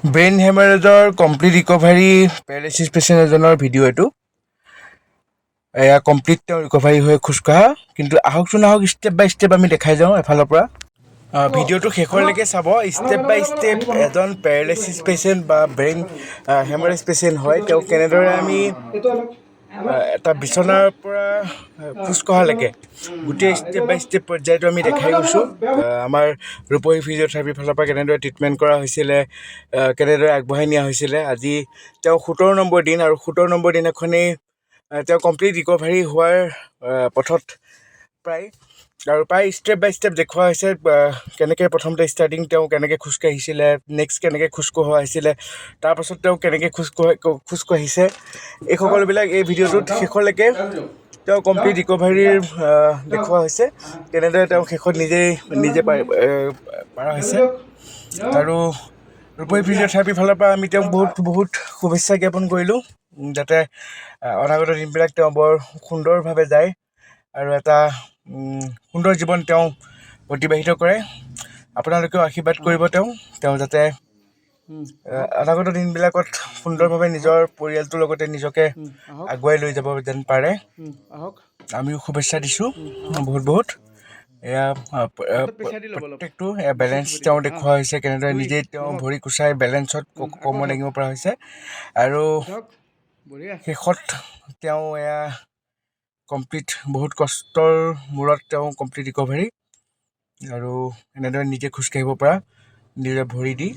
Brain হেমাৰেজৰ complete recovery paralysis patient এজনৰ video' এইটো। এয়া কমপ্লিট তেওঁ ৰিকভাৰী হৈ খোজকঢ়া। কিন্তু আহকচোন ষ্টেপ বাই ষ্টেপ আমি দেখাই যাওঁ এফালৰ পৰা। ভিডিঅ'টো শেষলৈকে চাব। ষ্টেপ বাই ষ্টেপ এজন পেৰালাইচিছ পেচেণ্ট বা ব্ৰেইন হেমাৰেজ পেচেণ্ট হয় তেওঁ কেনেদৰে আমি এটা বিচনাৰ পৰা খোজকঢ়ালৈকে গোটেই ষ্টেপ বাই ষ্টেপ পৰ্যায়টো আমি দেখাই গৈছোঁ। আমাৰ ৰূপহী ফিজিঅ'থেৰাপিৰ ফালৰ পৰা কেনেদৰে ট্ৰিটমেণ্ট কৰা হৈছিলে, কেনেদৰে আগবঢ়াই নিয়া হৈছিলে। আজি তেওঁ 17 নম্বৰ দিন আৰু 17 নম্বৰ দিনাখনেই তেওঁ কমপ্লিট ৰিকভাৰী হোৱাৰ পথত প্ৰায় ষ্টেপ বাই ষ্টেপ দেখুওৱা হৈছে। কেনেকৈ প্ৰথমতে ষ্টাৰ্টিং তেওঁ কেনেকৈ খোজকাঢ়িছিলে, নেক্সট কেনেকৈ খোজকঢ়োৱা হৈছিলে, তাৰপাছত তেওঁ কেনেকৈ খোজকাঢ়িছে, এই সকলোবিলাক এই ভিডিঅ'টোত শেষলৈকে তেওঁ কমপ্লিট ৰিকভাৰীৰ দেখুওৱা হৈছে। কেনেদৰে তেওঁ শেষত নিজে পৰা হৈছে। আৰু ৰূপহী ফিজিঅ'থেৰাপিৰ ফালৰ পৰা আমি তেওঁক বহুত শুভেচ্ছা জ্ঞাপন কৰিলোঁ, যাতে অনাগত দিনবিলাক তেওঁ বৰ সুন্দৰভাৱে যায় আৰু এটা সুন্দৰ জীৱন তেওঁ অতিবাহিত কৰে। আপোনালোকেও আশীৰ্বাদ কৰিব তেওঁ যাতে অনাগত দিনবিলাকত সুন্দৰভাৱে নিজৰ পৰিয়ালটোৰ লগতে নিজকে আগুৱাই লৈ যাব যেন পাৰে। আমিও শুভেচ্ছা দিছোঁ বহুত। এয়া প্ৰত্যেকটো বেলেঞ্চ তেওঁ দেখুওৱা হৈছে, কেনেদৰে নিজেই তেওঁ ভৰি কুচাই বেলেঞ্চত কমৰ দাঙিব পৰা হৈছে। আৰু শেষত তেওঁ এয়া কমপ্লিট বহুত কষ্টৰ মূৰত তেওঁ কমপ্লিট ৰিকভাৰী আৰু এনেদৰে নিজে খোজকাঢ়িব পৰা, নিজে ভৰি দি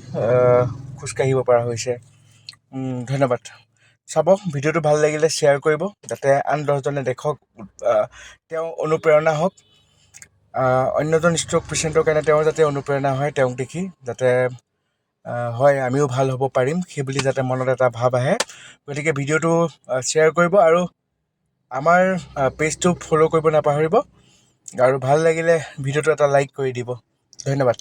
খোজকাঢ়িব পৰা হৈছে। ধন্যবাদ। চাব, ভিডিঅ'টো ভাল লাগিলে শ্বেয়াৰ কৰিব, যাতে আন 10জনে দেখক, তেওঁ অনুপ্ৰেৰণা হওক। অন্যজন ষ্ট্ৰ'ক পেচেণ্টৰ কাৰণে তেওঁ যাতে অনুপ্ৰেৰণা হয়, তেওঁক দেখি যাতে হয় আমিও ভাল হ'ব পাৰিম সেইবুলি যাতে মনত এটা ভাৱ আহে। গতিকে ভিডিঅ'টো শ্বেয়াৰ কৰিব আৰু আমাৰ পেজটো ফ'ল' কৰিব নাপাহৰিব। আৰু ভাল লাগিলে ভিডিঅ'টো এটা লাইক কৰি দিব। ধন্যবাদ।